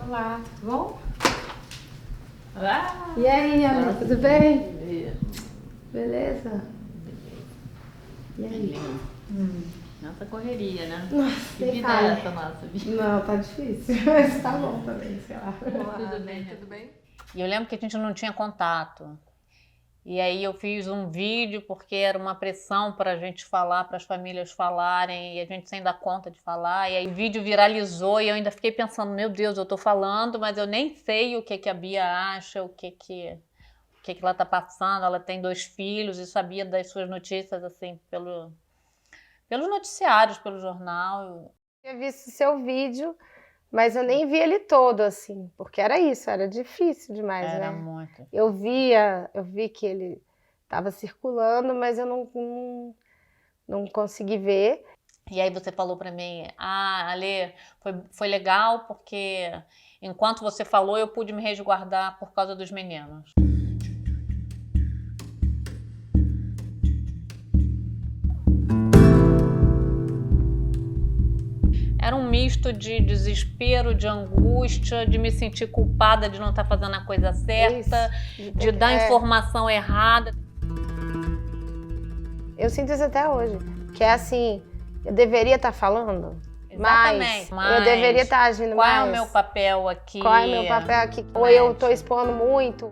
Olá, tudo bom? Ah, E aí, Ana, tudo bem? beleza. Beleza? E aí? Nossa correria, né? Nossa, Que nem vida fala. é essa nossa vida? Não, tá difícil, mas tá bom também, sei lá. Tudo bem, tudo bem? E eu lembro que a gente não tinha contato. E aí eu fiz um vídeo porque era uma pressão para a gente falar, para as famílias falarem, e a gente sem dar conta de falar. E aí o vídeo viralizou e eu ainda fiquei pensando, meu Deus, eu tô falando, mas eu nem sei o que a Bia acha, o que ela tá passando. Ela tem 2 filhos e sabia das suas notícias assim pelos noticiários, pelo jornal. Eu tinha visto seu vídeo, mas eu nem vi ele todo, assim, porque era isso, era difícil demais, Era né? muito. Eu vi que ele estava circulando, mas eu não consegui ver. E aí você falou pra mim, Ale, foi legal porque enquanto você falou eu pude me resguardar por causa dos meninos. Era um misto de desespero, de angústia, de me sentir culpada de não estar fazendo a coisa certa, de dar informação errada. Eu sinto isso até hoje, que é assim, eu deveria estar falando Exatamente. mais, eu deveria estar agindo qual mais. Qual é o meu papel aqui? Qual é o meu papel aqui? Ou eu estou expondo muito.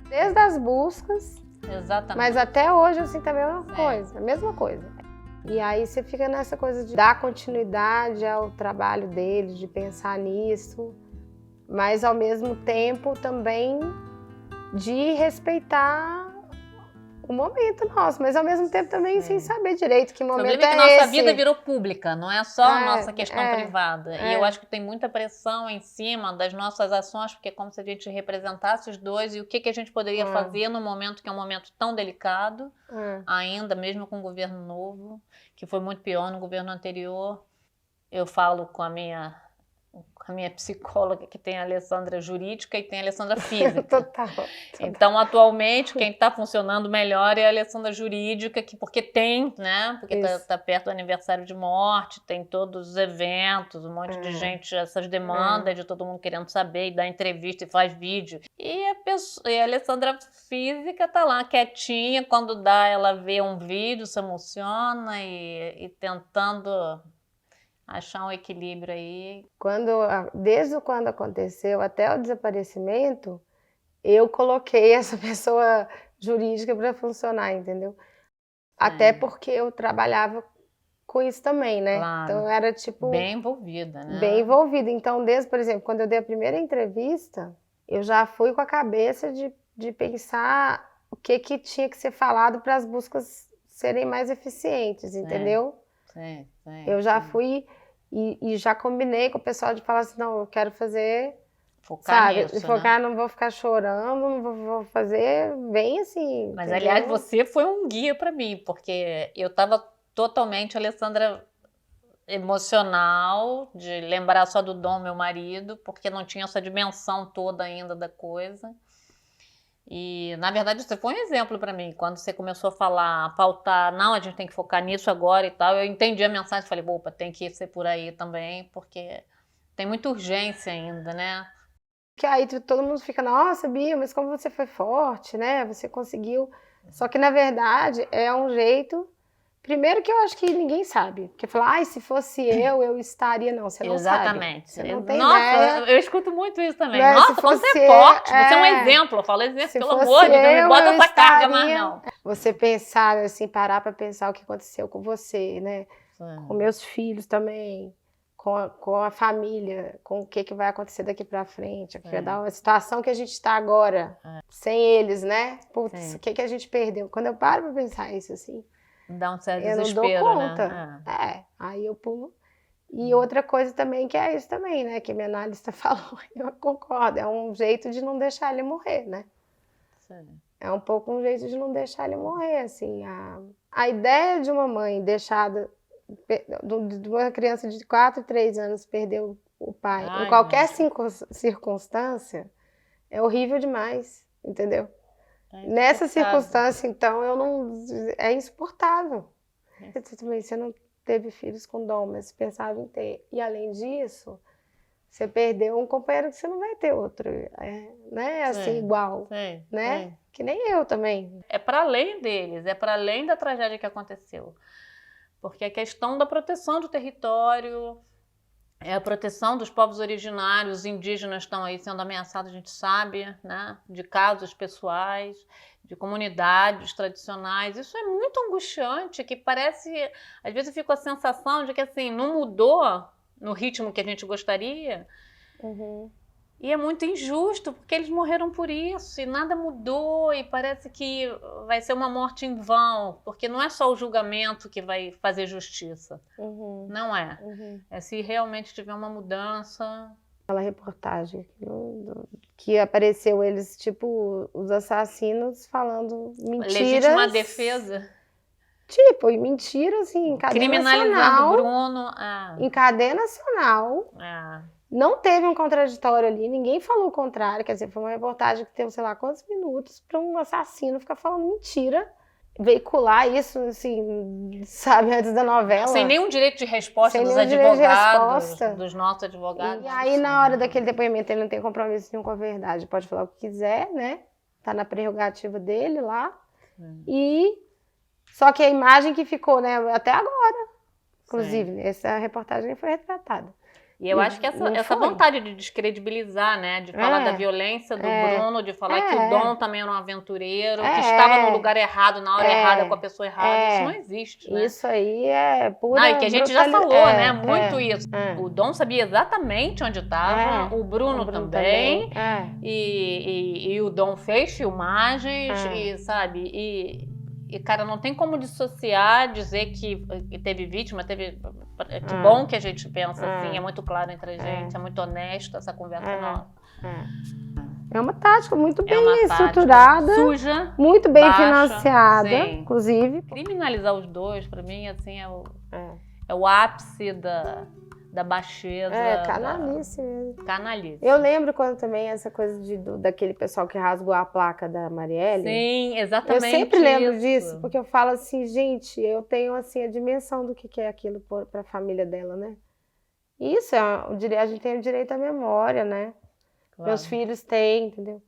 Desde as buscas, Exatamente. mas até hoje eu sinto a mesma coisa. E aí você fica nessa coisa de dar continuidade ao trabalho deles, de pensar nisso, mas ao mesmo tempo também de respeitar o momento nosso, mas ao mesmo tempo também sem saber direito que momento é esse. O problema é que nossa vida virou pública, não é só a nossa questão privada. E eu acho que tem muita pressão em cima das nossas ações, porque é como se a gente representasse os dois e o que a gente poderia fazer no momento que é um momento tão delicado, ainda, mesmo com o governo novo, que foi muito pior no governo anterior. Eu falo com a minha psicóloga, que tem a Alessandra jurídica e tem a Alessandra física. Total. Então, atualmente, quem está funcionando melhor é a Alessandra jurídica, porque tem, né? Porque está perto do aniversário de morte, tem todos os eventos, um monte de gente, essas demandas de todo mundo querendo saber, e dá entrevista e faz vídeo. E a Alessandra física está lá, quietinha, quando dá, ela vê um vídeo, se emociona e tentando achar um equilíbrio aí. Desde quando aconteceu até o desaparecimento, eu coloquei essa pessoa jurídica para funcionar, entendeu? Até porque eu trabalhava com isso também, né? Claro. Então era tipo... Bem envolvida, né? Bem envolvida. Então, por exemplo, quando eu dei a primeira entrevista, eu já fui com a cabeça de pensar o que tinha que ser falado para as buscas serem mais eficientes, entendeu? Sim. Eu já fui e já combinei com o pessoal de falar assim, não, eu quero fazer... Focar nisso, focar, não vou ficar chorando, não vou fazer bem assim. Mas, entendeu? aliás, você foi um guia para mim, porque eu estava totalmente, Alessandra, emocional, de lembrar só do Dom, meu marido, porque não tinha essa dimensão toda ainda da coisa. E, na verdade, você foi um exemplo para mim. Quando você começou a falar, a pautar, não, a gente tem que focar nisso agora e tal, eu entendi a mensagem e falei, opa, tem que ser por aí também, porque tem muita urgência ainda, né? Que aí todo mundo fica, nossa, Bia, mas como você foi forte, né? Você conseguiu. Só que, na verdade, é um jeito... Primeiro que eu acho que ninguém sabe. Porque falar, se fosse eu estaria... Não, você não Exatamente. sabe. Você não tem Nossa, ideia. eu escuto muito isso também. Mas nossa, como você é forte, você é um exemplo. Eu falo exemplo, pelo amor de Deus, não me bota essa carga mais, não. Você pensar, assim, parar para pensar o que aconteceu com você, né? Com meus filhos também. Com a família, com o que vai acontecer daqui para frente, a situação que a gente está agora, sem eles, né? Putz, o que a gente perdeu? Quando eu paro para pensar isso, assim, dá um certo eu desespero, não dou conta. Né? Aí eu pulo. E outra coisa também, que é isso também, né? Que minha analista falou, eu concordo, é um jeito de não deixar ele morrer, né? É um pouco um jeito de não deixar ele morrer, assim. A ideia de uma mãe deixada... de uma criança de 4, 3 anos perder o pai em qualquer circunstância é horrível demais, entendeu? Nessa circunstância, então, é insuportável. Você não teve filhos com Dom, mas pensava em ter. E além disso, Você perdeu um companheiro que você não vai ter outro, né? Assim, igual, né? Que nem eu também. É para além deles, é para além da tragédia que aconteceu. Porque a questão da proteção do território, é a proteção dos povos originários, os indígenas estão aí sendo ameaçados, a gente sabe, né? De casos pessoais, de comunidades tradicionais. Isso é muito angustiante, que parece... Às vezes eu fico com a sensação de que assim, não mudou no ritmo que a gente gostaria. E é muito injusto, porque eles morreram por isso, e nada mudou, e parece que vai ser uma morte em vão, porque não é só o julgamento que vai fazer justiça. Não é. É se realmente tiver uma mudança. Aquela reportagem que apareceu eles, tipo, os assassinos falando mentiras. Legítima defesa. Tipo, e mentira, assim, em cadeia criminalizando nacional. O Bruno. Em cadeia nacional. Não teve um contraditório ali, ninguém falou o contrário. Quer dizer, foi uma reportagem que teve, sei lá, quantos minutos para um assassino ficar falando mentira. Veicular isso, assim, sabe, antes da novela. Sem nenhum direito de resposta dos advogados, dos nossos advogados. E aí, na hora daquele depoimento, ele não tem compromisso nenhum com a verdade. Pode falar o que quiser, né? Tá na prerrogativa dele lá. Só que a imagem que ficou, né, até agora, inclusive, essa reportagem foi retratada. E eu acho que essa vontade de descredibilizar, né? De falar da violência do Bruno, de falar que o Dom também era um aventureiro, que estava no lugar errado, na hora errada, com a pessoa errada. Isso não existe, né? Isso aí é pura e que a gente já falou, né? Muito isso. O Dom sabia exatamente onde estava, o Bruno também. E o Dom fez filmagens, e sabe... E, cara, não tem como dissociar, dizer que teve vítima, teve... Que bom que a gente pensa assim, é muito claro entre a gente, é muito honesto essa conversa nossa. É uma tática muito bem estruturada, suja, muito bem financiada, inclusive. Criminalizar os dois, pra mim, assim, é o ápice da baixeza. Canalice mesmo. Canalice. Eu lembro quando também essa coisa daquele pessoal que rasgou a placa da Marielle. Sim, exatamente. Eu sempre lembro disso, porque eu falo assim, gente, eu tenho assim a dimensão do que é aquilo para a família dela, né? Isso a gente tem o direito à memória, né? Claro. Meus filhos têm, entendeu?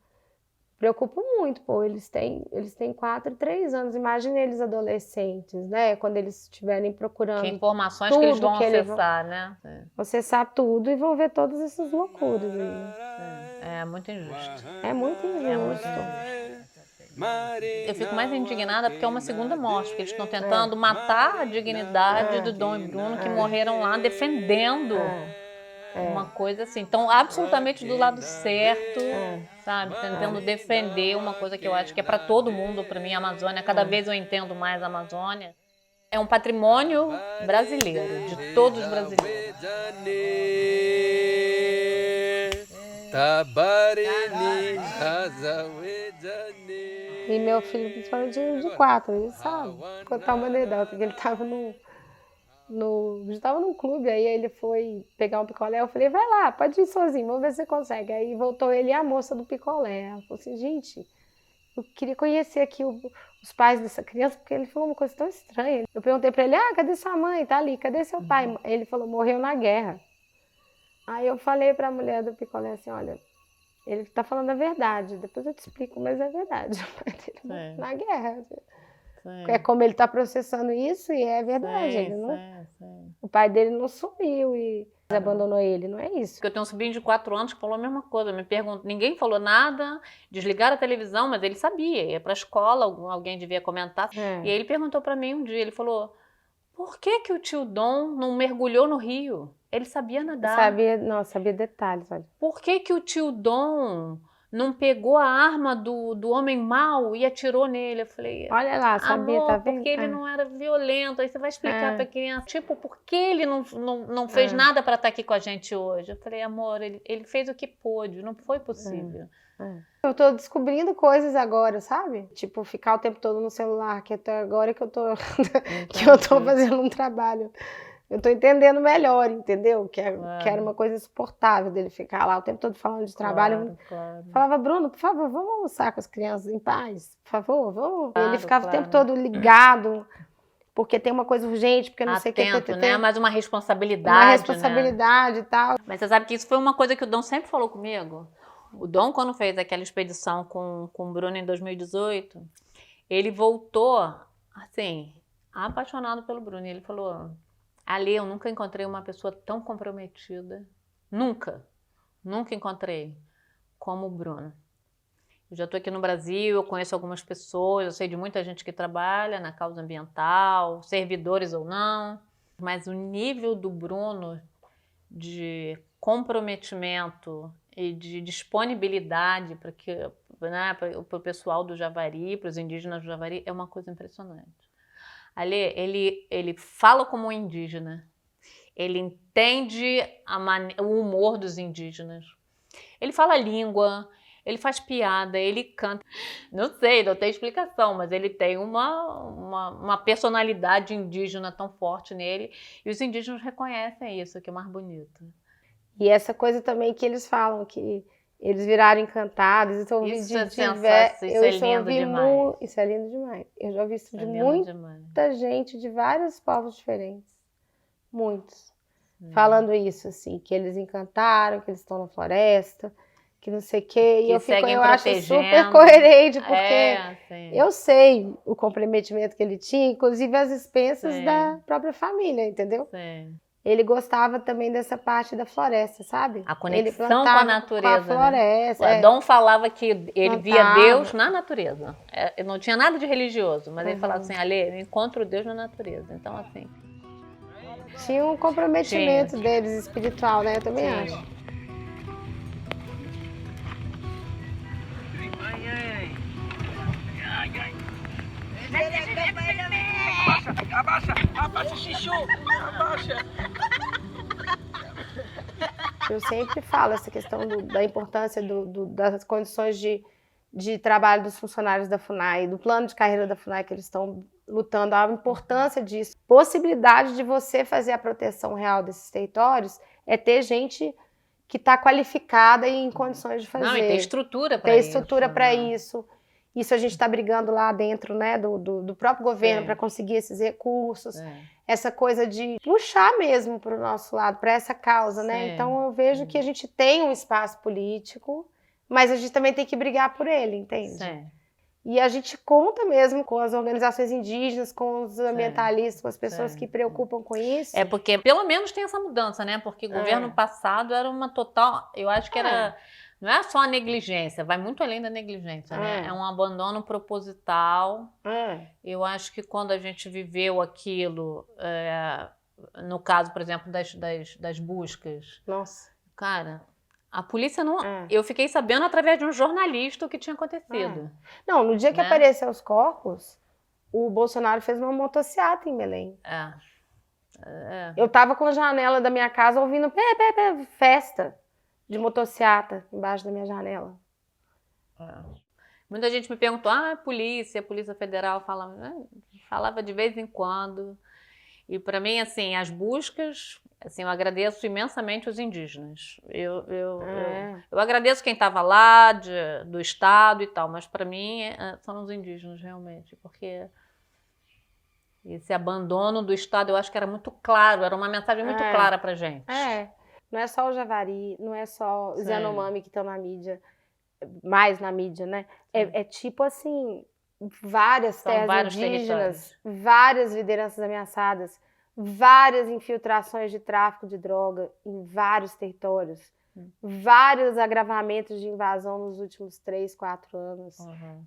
Preocupo muito, eles têm 4 e 3 anos, imagina eles adolescentes, né? Quando eles estiverem procurando. Que informações que eles vão acessar, né? Acessar tudo e vão ver todas essas loucuras aí. É muito injusto. É muito injusto. Eu fico mais indignada porque é uma segunda morte, porque eles estão tentando matar a dignidade do Dom e Bruno, que morreram lá defendendo. Uma coisa assim, então absolutamente do lado certo, sabe, tentando defender uma coisa que eu acho que é para todo mundo. Para mim a Amazônia, cada vez eu entendo mais a Amazônia, é um patrimônio brasileiro, de todos os brasileiros. E meu filho, principalmente de 4, ele sabe contar uma anedota, que ele estava estava num clube, aí ele foi pegar um picolé, eu falei, vai lá, pode ir sozinho, vamos ver se você consegue. Aí voltou ele e a moça do picolé. Ela falou assim, gente, eu queria conhecer aqui os pais dessa criança, porque ele falou uma coisa tão estranha. Eu perguntei pra ele, cadê sua mãe? Tá ali, cadê seu pai? Ele falou, morreu na guerra. Aí eu falei pra mulher do picolé assim, olha, ele tá falando a verdade, depois eu te explico, mas é verdade, o pai dele morreu na guerra. É como ele está processando isso e é verdade. O pai dele não sumiu e abandonou ele, não é isso. Eu tenho um sobrinho de 4 anos que falou a mesma coisa. Me pergunto, ninguém falou nada, desligaram a televisão, mas ele sabia, ia para a escola, alguém devia comentar. E aí ele perguntou para mim um dia, ele falou, por que o tio Dom não mergulhou no rio? Ele sabia nadar. Sabia detalhes. Olha. Por que o tio Dom não pegou a arma do homem mau e atirou nele? Eu falei, olha lá, sabia, amor, tá vendo? Porque ele não era violento. Aí você vai explicar pra criança, tipo, por que ele não fez nada pra estar aqui com a gente hoje? Eu falei, amor, ele fez o que pôde, não foi possível. Eu tô descobrindo coisas agora, sabe? Tipo, ficar o tempo todo no celular, que agora que eu tô que eu tô fazendo um trabalho. Eu tô entendendo melhor, entendeu? Que era uma coisa insuportável dele ficar lá o tempo todo falando de trabalho. Claro. Falava, Bruno, por favor, vamos almoçar com as crianças em paz, por favor, vamos. Ele ficava o tempo todo ligado. porque tem uma coisa urgente, porque não sei o que. Atento, né? Mas uma responsabilidade, uma responsabilidade, né? E tal. Mas você sabe que isso foi uma coisa que o Dom sempre falou comigo. O Dom, quando fez aquela expedição com o Bruno em 2018, ele voltou, assim, apaixonado pelo Bruno. Ele falou, Ali, eu nunca encontrei uma pessoa tão comprometida. Nunca encontrei como o Bruno. Eu já estou aqui no Brasil, eu conheço algumas pessoas, eu sei de muita gente que trabalha na causa ambiental, servidores ou não, mas o nível do Bruno de comprometimento e de disponibilidade para o pessoal do Javari, para os indígenas do Javari, é uma coisa impressionante. Ali, ele fala como um indígena, ele entende o humor dos indígenas, ele fala a língua, ele faz piada, ele canta. Não sei, não tem explicação, mas ele tem uma personalidade indígena tão forte nele. E os indígenas reconhecem isso, que é mais bonito. E essa coisa também que eles falam, que eles viraram encantados. Isso é sensacional, isso é lindo demais. Isso é lindo demais. Eu já ouvi isso de muita gente, de vários povos diferentes. Muitos. Falando isso, assim, que eles encantaram, que eles estão na floresta, que não sei o quê, e eu acho super coerente, porque eu sei o comprometimento que ele tinha, inclusive às expensas da própria família, entendeu? Sim. Ele gostava também dessa parte da floresta, sabe? A conexão com a natureza. Com a floresta. Né? O Dom falava que ele via Deus na natureza. Não tinha nada de religioso, mas ele falava assim, eu encontro Deus na natureza. Então, assim... Tinha um comprometimento deles espiritual, né? Eu também acho. Abaixa, Xixu! Abaixa! Eu sempre falo essa questão da importância das condições de trabalho dos funcionários da FUNAI, do plano de carreira da FUNAI que eles estão lutando, a importância disso. Possibilidade de você fazer a proteção real desses territórios é ter gente que está qualificada e em condições de fazer. Não, e tem estrutura para isso. Tem estrutura para isso. Isso a gente está brigando lá dentro, né, do próprio governo para conseguir esses recursos. Essa coisa de puxar mesmo para o nosso lado, para essa causa, né? Então eu vejo que a gente tem um espaço político, mas a gente também tem que brigar por ele, entende? E a gente conta mesmo com as organizações indígenas, com os ambientalistas, com as pessoas que preocupam com isso. É porque pelo menos tem essa mudança, né? Porque o governo passado era uma total... Eu acho que era... Não é só a negligência, vai muito além da negligência, né? É um abandono proposital. Eu acho que quando a gente viveu aquilo, no caso, por exemplo, das buscas... Nossa. Cara, a polícia não... Eu fiquei sabendo através de um jornalista o que tinha acontecido. Não, no dia que apareceu os corpos, o Bolsonaro fez uma motociata em Belém. Eu tava com a janela da minha casa ouvindo festa de motociata embaixo da minha janela. Muita gente me perguntou, polícia Federal falava de vez em quando. E para mim, assim, as buscas, assim, eu agradeço imensamente os indígenas. Eu agradeço quem estava lá, do estado e tal, mas para mim são os indígenas realmente, porque esse abandono do estado eu acho que era muito claro, era uma mensagem muito clara pra gente. Não é só o Javari, não é só os Yanomami que estão na mídia, mais na mídia, né? É tipo assim, várias terras indígenas, várias lideranças ameaçadas, várias infiltrações de tráfico de droga em vários territórios, vários agravamentos de invasão nos últimos 3, 4 anos,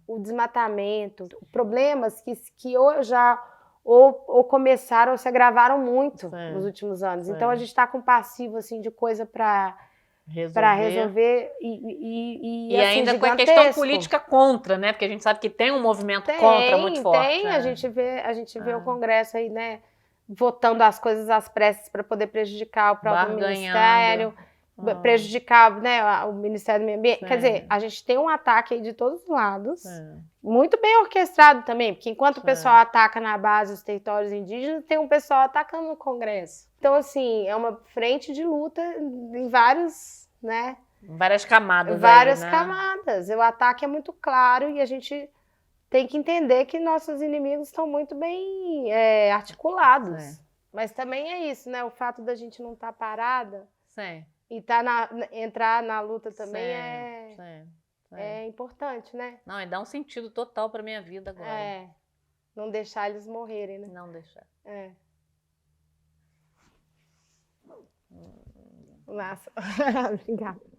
o desmatamento, problemas que ou começaram ou se agravaram muito nos últimos anos. Então a gente está com passivo assim, de coisa para resolver e assim, ainda gigantesco. com a questão política contra, né? Porque a gente sabe que tem um movimento contra muito forte. Tem, a gente vê o Congresso aí, né, votando as coisas às pressas para poder prejudicar o próprio ministério, prejudicar, né, o Ministério do Meio Ambiente. Quer dizer, a gente tem um ataque aí de todos os lados, muito bem orquestrado também, porque enquanto o pessoal ataca na base os territórios indígenas, tem um pessoal atacando no Congresso. Então, assim, é uma frente de luta em vários, né? Várias camadas. Várias camadas. O ataque é muito claro e a gente tem que entender que nossos inimigos estão muito bem articulados. Mas também é isso, né? O fato da gente não estar parada e entrar na luta também é importante, né? Não, e dá um sentido total para minha vida agora. Não deixar eles morrerem, né? Não deixar. Massa. Obrigada.